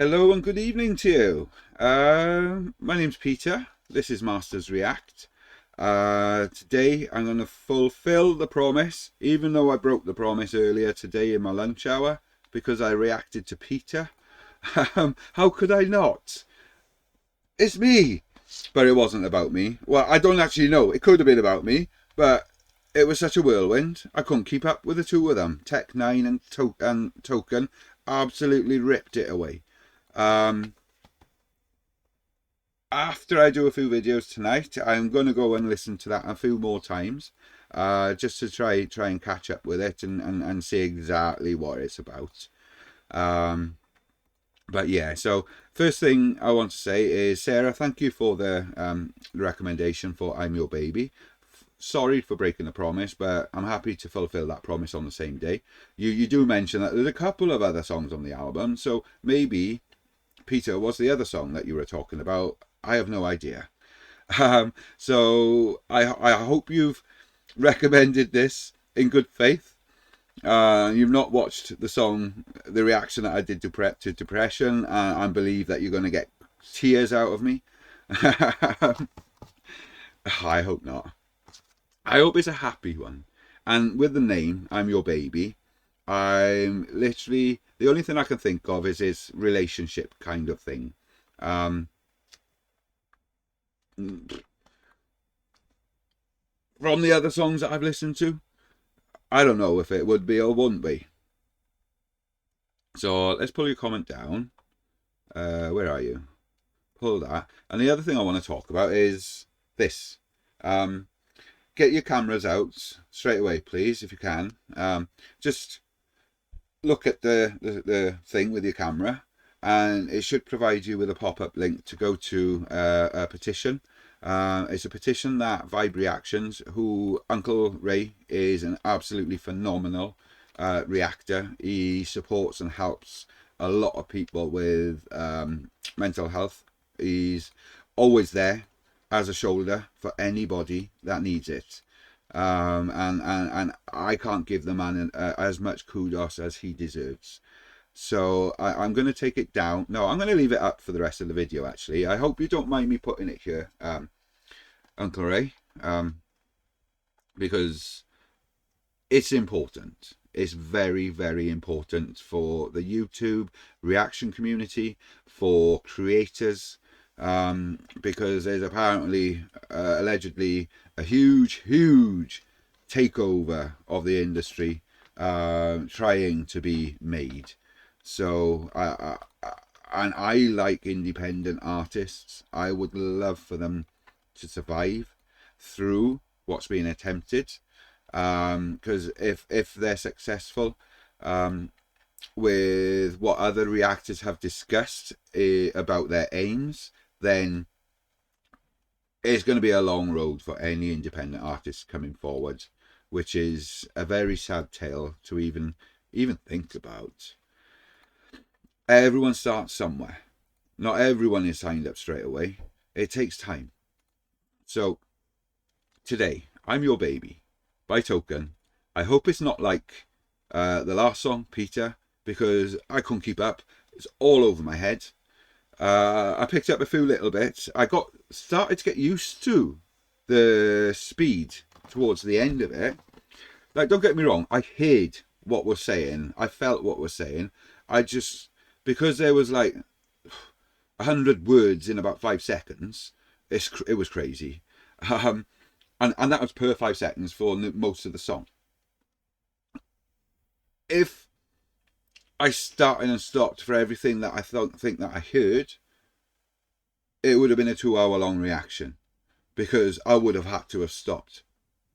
Hello and good evening to you. My name's Peter. This is Masters React. Today I'm going to fulfill the promise, even though I broke the promise earlier today in my lunch hour because I reacted to Peter. How could I not? It's me. But it wasn't about me. Well, I don't actually know. It could have been about me, but it was such a whirlwind. I couldn't keep up with the two of them. Tech 9 and Token absolutely ripped it away. Um, After I do a few videos tonight, I'm going to go and listen to that a few more times, just to try and catch up with it and see exactly what it's about. But yeah, so first thing I want to say is, Sarah, thank you for the recommendation for I'm Your Baby. Sorry for breaking the promise, but I'm happy to fulfill that promise on the same day. You do mention that there's a couple of other songs on the album, so maybe Peter was the other song that you were talking about. I have no idea. So I hope you've recommended this in good faith. You've not watched the reaction that I did to Prep to Depression, and believe that you're going to get tears out of me. I hope not. I hope it's a happy one. And with the name, I'm Your Baby, I'm literally, the only thing I can think of is his relationship kind of thing. Um, from the other songs that I've listened to, I don't know if it would be or wouldn't be. So let's pull your comment down. Where are you? Pull that. And the other thing I want to talk about is this. Get your cameras out straight away, please, if you can. Just look at the thing with your camera, and it should provide you with a pop-up link to go to a petition. It's a petition that Vibe Reactions, who Uncle Ray is an absolutely phenomenal reactor. He supports and helps a lot of people with mental health. He's always there as a shoulder for anybody that needs it. And I can't give the man as much kudos as he deserves. So I'm going to take it down. No, I'm going to leave it up for the rest of the video, actually. I hope you don't mind me putting it here, Uncle Ray, because it's important. It's very, very important for the YouTube reaction community, for creators, because there's apparently, allegedly, a huge takeover of the industry trying to be made. So and I like independent artists. I would love for them to survive through what's being attempted, because if they're successful with what other reactors have discussed about their aims, then it's going to be a long road for any independent artist coming forward, which is a very sad tale to even think about. Everyone starts somewhere. Not everyone is signed up straight away. It takes time. So today, I'm Your Baby by Token. I hope it's not like the last song, Peter, because I couldn't keep up. It's all over my head. I picked up a few little bits. I started to get used to the speed towards the end of it. Like, don't get me wrong, I heard what was saying. I felt what was saying. I just, because there was like 100 words in about 5 seconds, it was crazy. And that was per 5 seconds for most of the song. If I started and stopped for everything that I think that I heard, it would have been a 2-hour long reaction, because I would have had to have stopped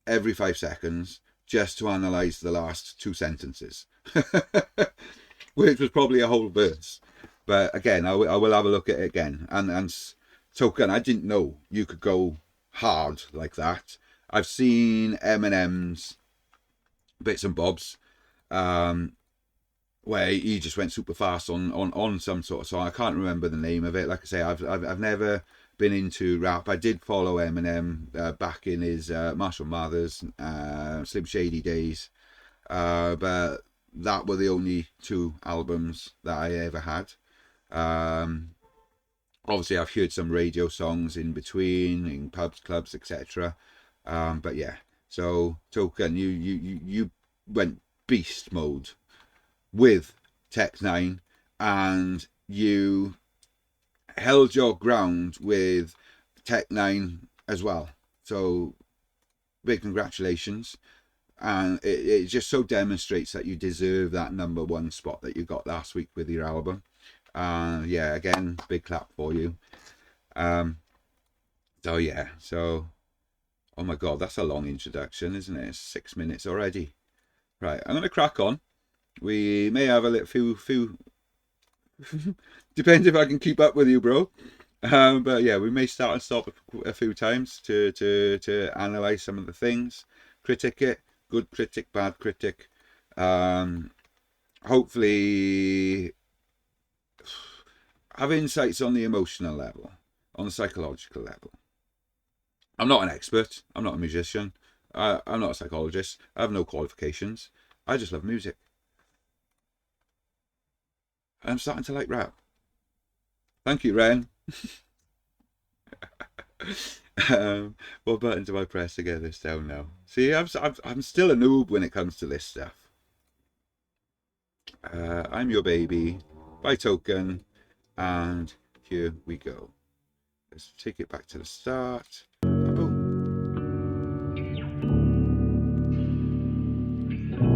every 5 seconds just to analyze the last 2 sentences, which was probably a whole verse. But again, I will have a look at it again. And Token, I didn't know you could go hard like that. I've seen Eminem's bits and bobs, where he just went super fast on some sort of song. I can't remember the name of it. Like I say, I've never been into rap. I did follow Eminem back in his Marshall Mathers, Slim Shady days, but that were the only 2 albums that I ever had. Obviously, I've heard some radio songs in between, in pubs, clubs, etc. But yeah, so Token, you went beast mode with Tech 9, and you held your ground with Tech 9 as well. So big congratulations. And it just so demonstrates that you deserve that #1 spot that you got last week with your album. Yeah, again, big clap for you. So yeah, so oh my god, that's a long introduction, isn't it? It's 6 minutes already. Right, I'm gonna crack on. We may have a little few depends if I can keep up with you, bro. But yeah, we may start and stop a few times to analyze some of the things, critic it, good critic, bad critic. Hopefully have insights on the emotional level, on the psychological level. I'm not an expert. I'm not a musician. I'm not a psychologist. I have no qualifications. I just love music. I'm starting to like rap. Thank you, Ren. What button do I press to get this down now? See, I'm still a noob when it comes to this stuff. I'm Your Baby by Token, and here we go. Let's take it back to the start. Boom.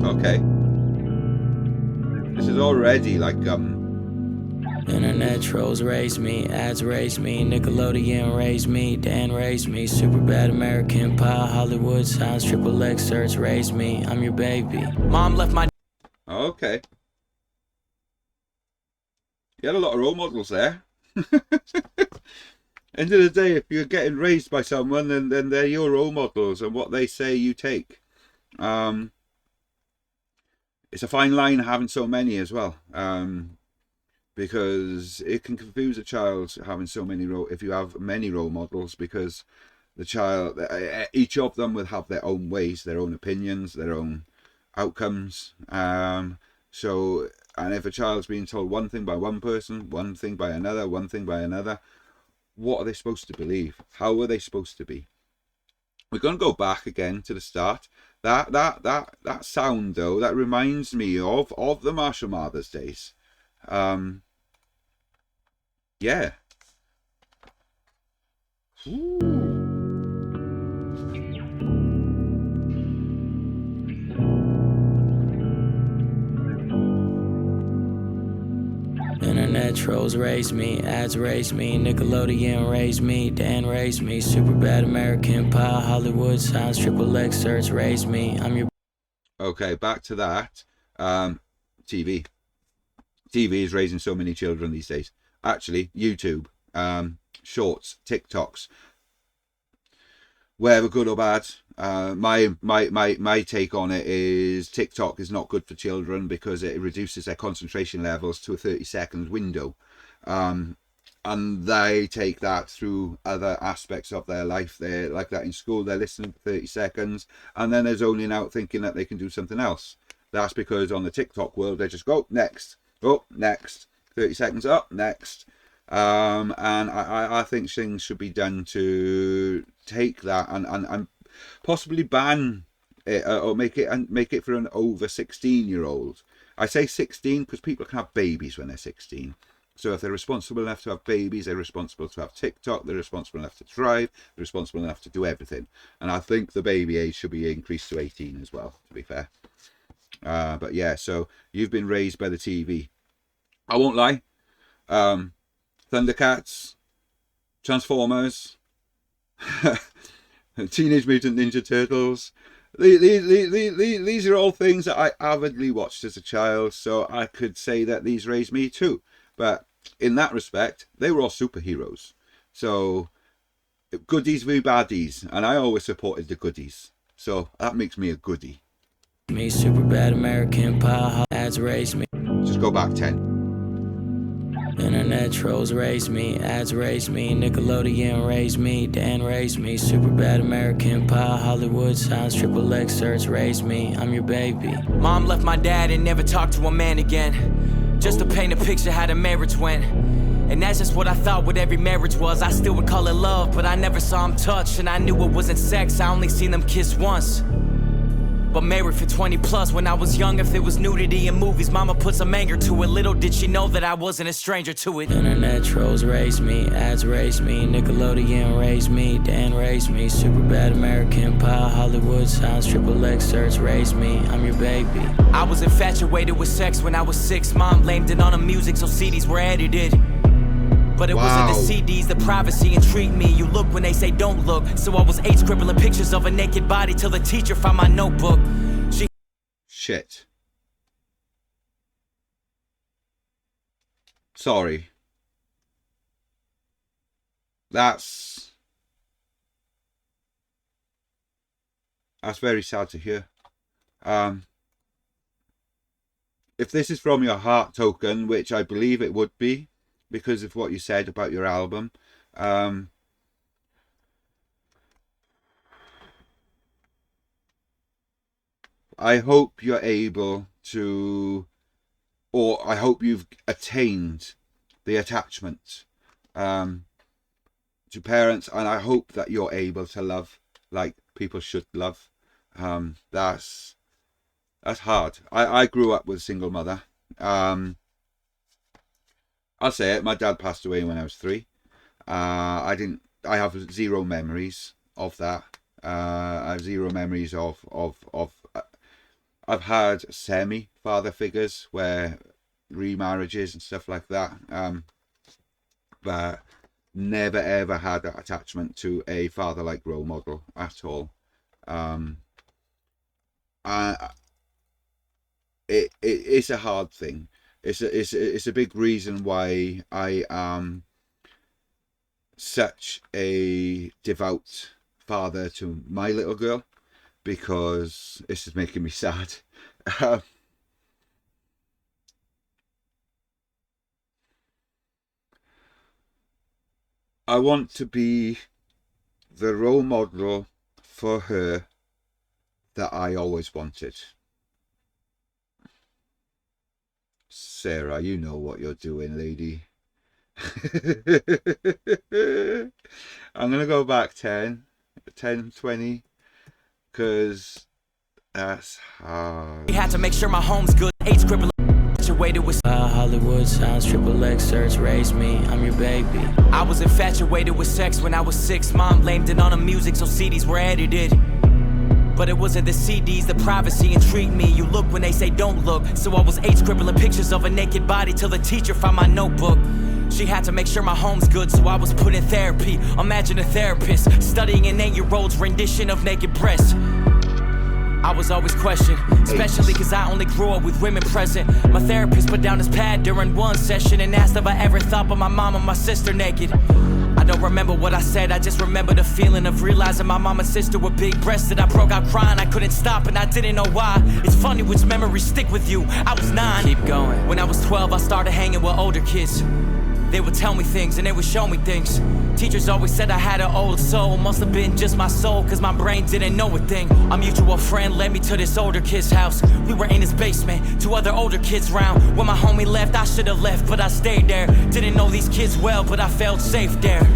Okay. This is already like Internet trolls raised me, ads raised me, Nickelodeon raised me, Dan raised me, super bad American Pie, Hollywood Sounds, Triple X search raised me, I'm your baby. Mom left my... Okay. You had a lot of role models there. End of the day, if you're getting raised by someone, then they're your role models, and what they say you take. It's a fine line having so many as well, because it can confuse a child having so many if you have many role models, because the child, each of them will have their own ways, their own opinions, their own outcomes. So, and if a child's being told one thing by one person, one thing by another, one thing by another, what are they supposed to believe? How are they supposed to be? We're going to go back again to the start. That sound though, that reminds me of the Marshall Mathers days. Yeah. Ooh. Internet trolls raised me, ads raised me, Nickelodeon raised me, Dan raised me, super bad American Pie, Hollywood Sounds, Triple X search raised me, I'm your... Okay, back to that. TV is raising so many children these days. Actually, YouTube, shorts, TikToks, whether good or bad. My take on it is TikTok is not good for children because it reduces their concentration levels to a 30-second window. And they take that through other aspects of their life. They're like that in school, they're listening for 30 seconds and then they're zoning out thinking that they can do something else. That's because on the TikTok world, they just go next, oh, next, 30 seconds up, next. And I think things should be done to take that and possibly ban it or make it for an over 16-year-old. I say 16 because people can have babies when they're 16. So if they're responsible enough to have babies, they're responsible to have TikTok, they're responsible enough to drive, they're responsible enough to do everything. And I think the baby age should be increased to 18 as well, to be fair. But yeah, so you've been raised by the TV. I won't lie. Thundercats, Transformers, Teenage Mutant Ninja Turtles. These are all things that I avidly watched as a child, so I could say that these raised me too. But in that respect, they were all superheroes. So goodies v baddies, and I always supported the goodies. So that makes me a goodie. Me super bad American Pie, ads raised me. Just go back 10. Internet trolls raised me, ads raised me, Nickelodeon raised me, Dan raised me, super bad American Pie, Hollywood Sounds, Triple X search raised me, I'm your baby. Mom left my dad and never talked to a man again. Just to paint a picture how the marriage went. And that's just what I thought what every marriage was. I still would call it love, but I never saw them touch. And I knew it wasn't sex, I only seen them kiss once. But married for 20 plus, when I was young, if it was nudity in movies, mama put some anger to it. Little did she know that I wasn't a stranger to it. Internet trolls raised me, ads raised me, Nickelodeon raised me, Dan raised me, super bad American Pie, Hollywood signs, triple X search raised me, I'm your baby. I was infatuated with sex when I was 6, mom blamed it on the music so CDs were edited. But it wasn't the CDs, the privacy intrigued me. You look when they say don't look. So I was 8 scribbling pictures of a naked body till the teacher found my notebook. Shit. Sorry. That's very sad to hear. If this is from your heart, Token, which I believe it would be, because of what you said about your album, I hope you're able to, or I hope you've attained the attachment to parents, and I hope that you're able to love like people should love. That's hard. I grew up with a single mother. I'll say it, my dad passed away when I was 3. I have zero memories of that. I have zero memories of I've had semi-father figures where remarriages and stuff like that. But never ever had that attachment to a father-like role model at all. It's a hard thing. It's a big reason why I am such a devout father to my little girl, because this is making me sad. I want to be the role model for her that I always wanted. Sarah, you know what you're doing, lady. I'm going to go back 10, 20, because that's hard. We had to make sure my home's good. 8 scribbling. Infatuated with Hollywood sounds, triple X search raised me, I'm your baby. I was infatuated with sex when I was 6, mom blamed it on the music so CDs were edited. But it wasn't the CDs, the privacy intrigued me. You look when they say don't look. So I was 8 scribbling pictures of a naked body till the teacher found my notebook. She had to make sure my home's good, so I was put in therapy. Imagine a therapist studying an 8-year-old's rendition of naked breasts. I was always questioned, especially cause I only grew up with women present. My therapist put down his pad during one session and asked if I ever thought about my mom and my sister naked. I don't remember what I said, I just remember the feeling of realizing my mom and sister were big breasted. I broke out crying, I couldn't stop and I didn't know why. It's funny which memories stick with you. I was 9. Keep going. When I was 12, I started hanging with older kids. They would tell me things and they would show me things. Teachers always said I had an old soul. Must have been just my soul, cause my brain didn't know a thing. A mutual friend led me to this older kid's house. We were in his basement, 2 other older kids round. When my homie left, I should've left, but I stayed there. Didn't know these kids well, but I felt safe there.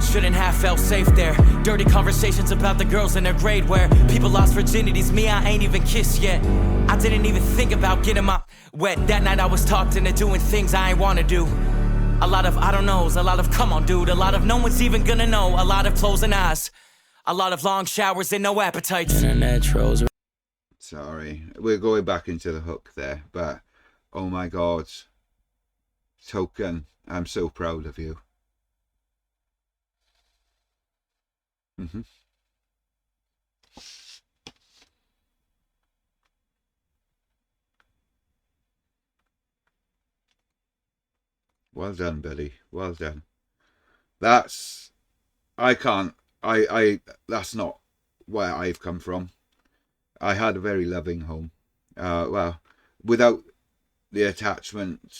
Shouldn't have felt safe there. Dirty conversations about the girls in their grade where people lost virginities, me I ain't even kissed yet. I didn't even think about getting my wet. That night I was talked into doing things I ain't wanna do. A lot of I don't knows, a lot of come on dude, a lot of no one's even gonna know, a lot of closing eyes, a lot of long showers and no appetites. Internet trolls. Sorry, we're going back into the hook there, but oh my god, Token, I'm so proud of you. Well done, Billy. Well done. That's that's not where I've come from. I had a very loving home. Well, without the attachment,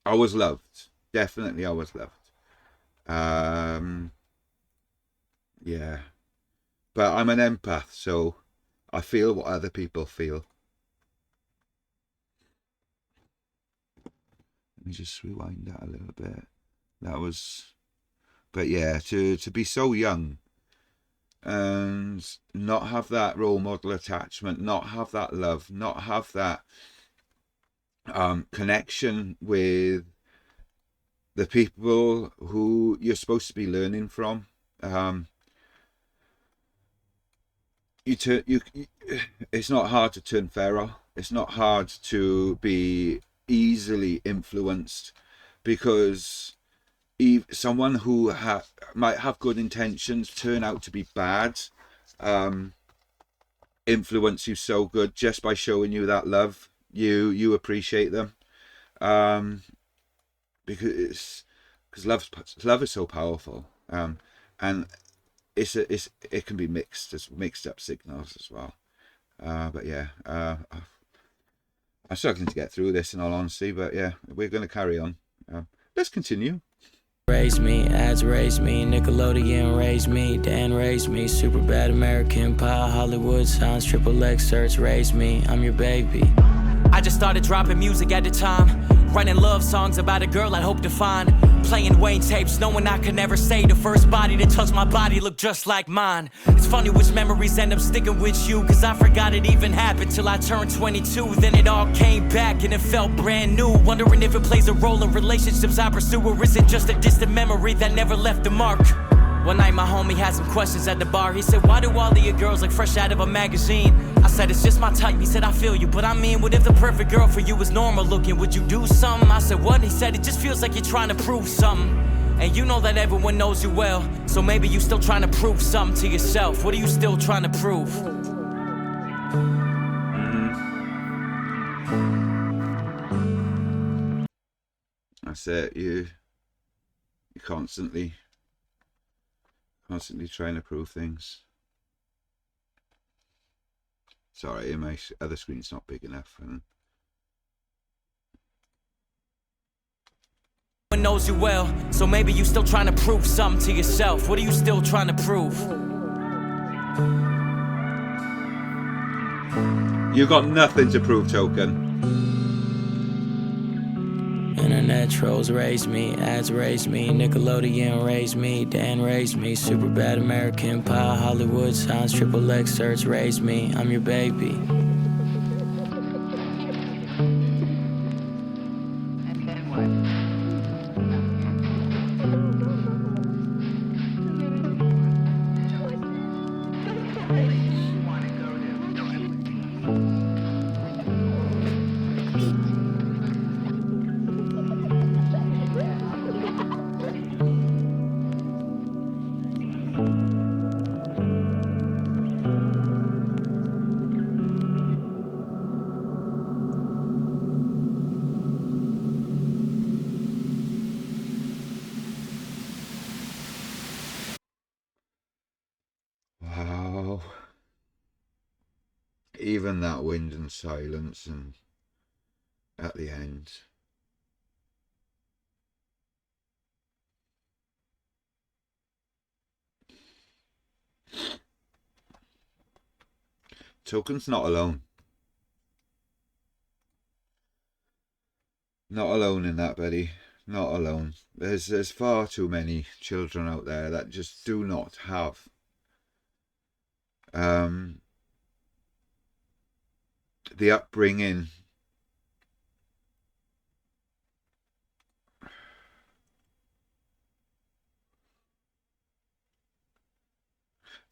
I was loved. Definitely I was loved. Yeah. But I'm an empath, so I feel what other people feel. Let me just rewind that a little bit. That was, but yeah, to be so young and not have that role model attachment, not have that love, not have that connection with the people who you're supposed to be learning from. It's not hard to turn feral. It's not hard to be easily influenced, because someone who might have good intentions turn out to be bad, influence you so good just by showing you that love. You appreciate them, because love is so powerful, and it can be mixed up signals as well. But yeah, I'm struggling to get through this in all honesty, but yeah, we're going to carry on. Let's continue. Raised me, ads raised me, Nickelodeon raised me, Dan raised me, super bad American Pie, Hollywood signs, XXX search raised me, I'm your baby. I just started dropping music at the time, writing love songs about a girl I hope to find, playing Wayne tapes, knowing I could never say the first body that touched my body looked just like mine. It's funny which memories end up sticking with you, cause I forgot it even happened till I turned 22. Then it all came back and it felt brand new, wondering if it plays a role in relationships I pursue, or is it just a distant memory that never left a mark. One night my homie had some questions at the bar. He said, why do all of your girls look fresh out of a magazine? I said, it's just my type. He said, I feel you, but I mean, what if the perfect girl for you was normal looking? Would you do something? I said, what? He said, it just feels like you're trying to prove something. And you know that everyone knows you well, so maybe you still trying to prove something to yourself. What are you still trying to prove? That's it. You're constantly trying to prove things. Sorry, my other screen's not big enough. Knows you well, so maybe you still trying to prove something to yourself. What are you still trying to prove? You got nothing to prove, Token. Internet trolls raised me, ads raised me, Nickelodeon raised me, Dan raised me, super bad American Pie, Hollywood signs, XXX search raised me, I'm your baby. Wow. Even that wind and silence, and at the end. Token's not alone. Not alone in that, buddy. Not alone. There's far too many children out there that just do not have the upbringing,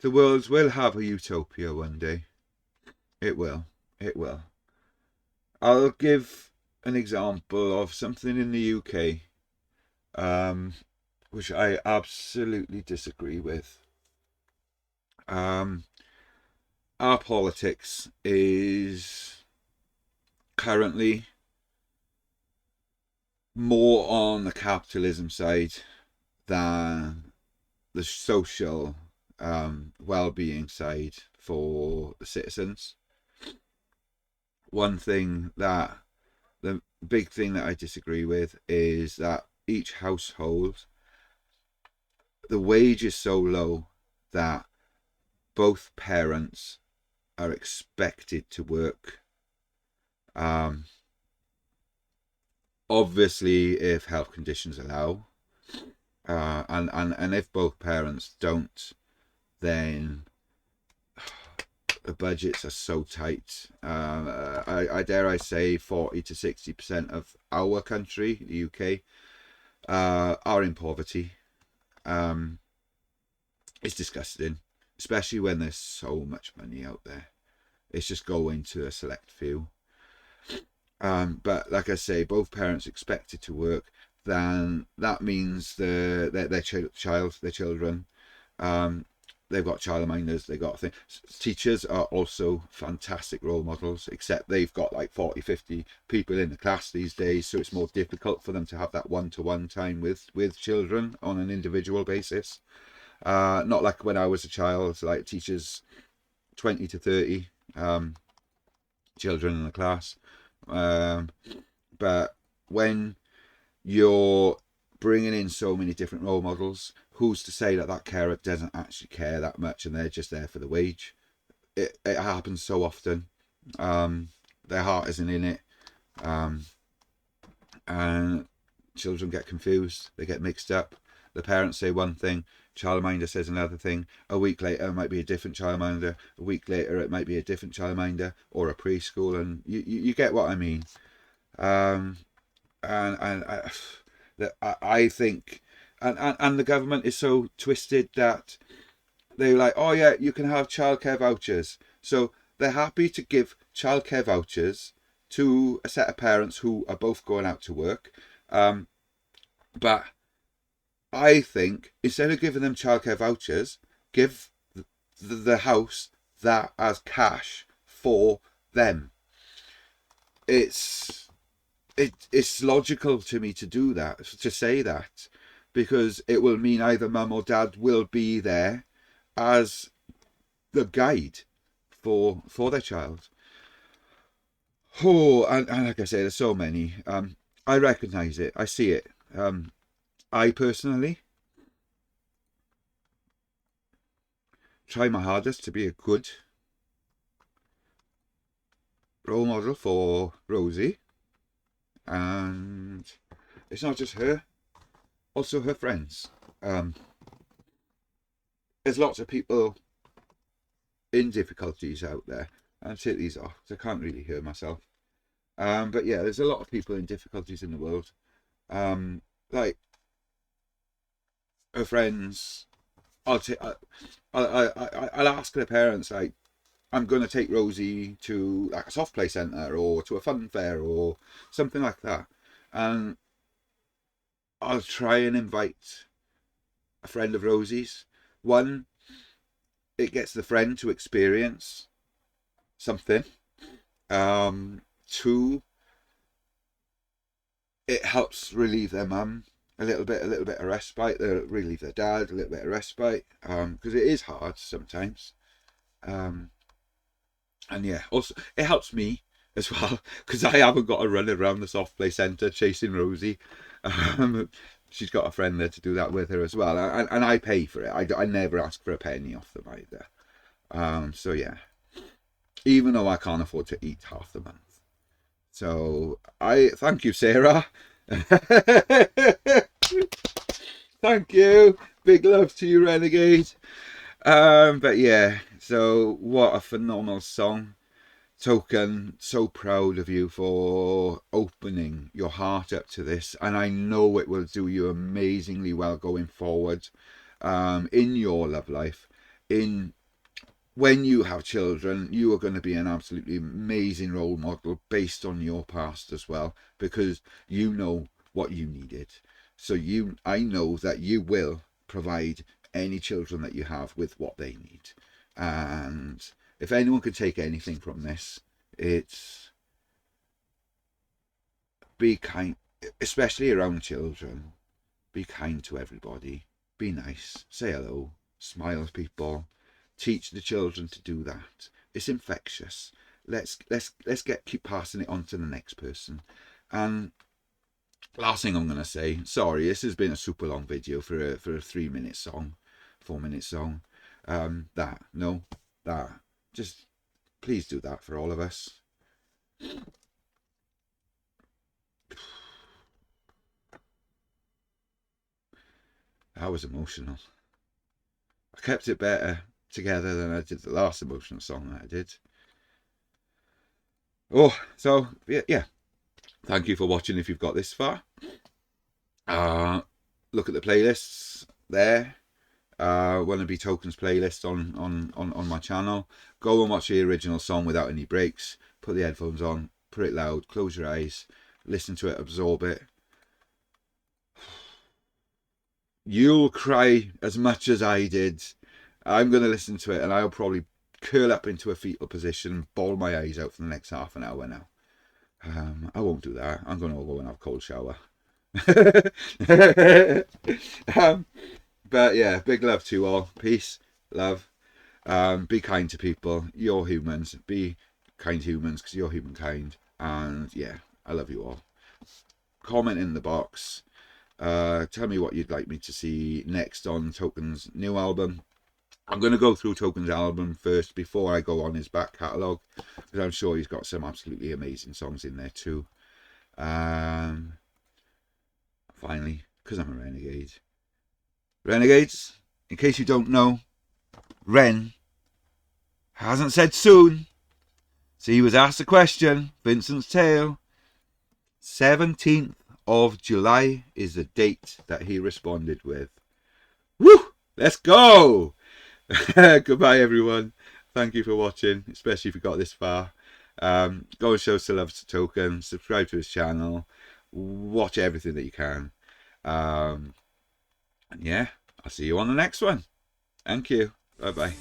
the world will have a utopia one day. It will. It will. I'll give an example of something in the UK, which I absolutely disagree with. Our politics is currently more on the capitalism side than the social well-being side for the citizens. The big thing that I disagree with is that each household, the wage is so low that both parents are expected to work Obviously, if health conditions allow, and if both parents don't, then the budgets are so tight. I dare I say 40 to 60% of our country, the UK, are in poverty. It's disgusting, especially when there's so much money out there. It's just going to a select few. But like I say, both parents expected to work, then that means their children, they've got childminders, they've got things. Teachers are also fantastic role models, except they've got like 40, 50 people in the class these days, so it's more difficult for them to have that one-to-one time with children on an individual basis. Not like when I was a child, like teachers 20 to 30 children in the class. But when you're bringing in so many different role models, who's to say that that carer doesn't actually care that much and they're just there for the wage? It happens so often. Their heart isn't in it, and children get confused, they get mixed up. The parents say one thing, childminder says another thing. A week later it might be a different childminder, a week later it might be a different childminder or a preschool, and you get what I mean. And I think, and the government is so twisted that they're like, oh yeah, you can have childcare vouchers, so they're happy to give childcare vouchers to a set of parents who are both going out to work. But I think instead of giving them childcare vouchers, give the house that as cash for them. It's logical to me to do that, to say that, because it will mean either mum or dad will be there as the guide for their child. Oh, and like I say, there's so many. I recognise it. I see it. I personally try my hardest to be a good role model for Rosie, and it's not just her, also her friends. There's lots of people in difficulties out there. I'll take these off because I can't really hear myself. But yeah, there's a lot of people in difficulties in the world. Like her friends, I'll ask their parents, like, I'm going to take Rosie to like a soft play centre or to a fun fair or something like that, and I'll try and invite a friend of Rosie's. One, it gets the friend to experience something. Two, it helps relieve their mum a little bit of respite. Relieve their dad a little bit of respite, because it is hard sometimes. And yeah, also it helps me as well because I haven't got to run around the soft play centre chasing Rosie. She's got a friend there to do that with her as well, and I pay for it. I never ask for a penny off them either. So yeah, even though I can't afford to eat half the month. So I thank you, Sarah. Thank you. Big love to you, Renegade. But yeah, so what a phenomenal song. Token, so proud of you for opening your heart up to this, and I know it will do you amazingly well going forward, in your love life. When you have children, you are going to be an absolutely amazing role model based on your past as well, because you know what you needed. So I know that you will provide any children that you have with what they need. And if anyone could take anything from this, it's be kind, especially around children. Be kind to everybody. Be nice. Say hello. Smile at people. Teach the children to do that. It's infectious. Let's keep passing it on to the next person. And last thing I'm gonna say, sorry, this has been a super long video for a 3-minute song, 4-minute song. Just please do that for all of us. That was emotional. I kept it better together than I did the last emotional song that I did. Oh, so yeah. Thank you for watching if you've got this far. Look at the playlists there. Wannabe Tokens playlist on my channel. Go and watch the original song without any breaks. Put the headphones on, put it loud, close your eyes, listen to it, absorb it. You'll cry as much as I did. I'm going to listen to it and I'll probably curl up into a fetal position, bawl my eyes out for the next half an hour now. I won't do that. I'm going to go and have a cold shower. But yeah, big love to you all. Peace, love. Be kind to people. You're humans. Be kind to humans because you're humankind. And yeah, I love you all. Comment in the box. Tell me what you'd like me to see next on Token's new album. I'm going to go through Token's album first before I go on his back catalogue, because I'm sure he's got some absolutely amazing songs in there too. Finally, because I'm a renegade. Renegades, in case you don't know, Ren hasn't said soon. So he was asked a question, Vincent's Tale. 17th of July is the date that he responded with. Woo! Let's go! Goodbye, everyone. Thank you for watching, especially if you got this far. Go and show some love to Token. Subscribe to his channel. Watch everything that you can. And yeah, I'll see you on the next one. Thank you. Bye-bye.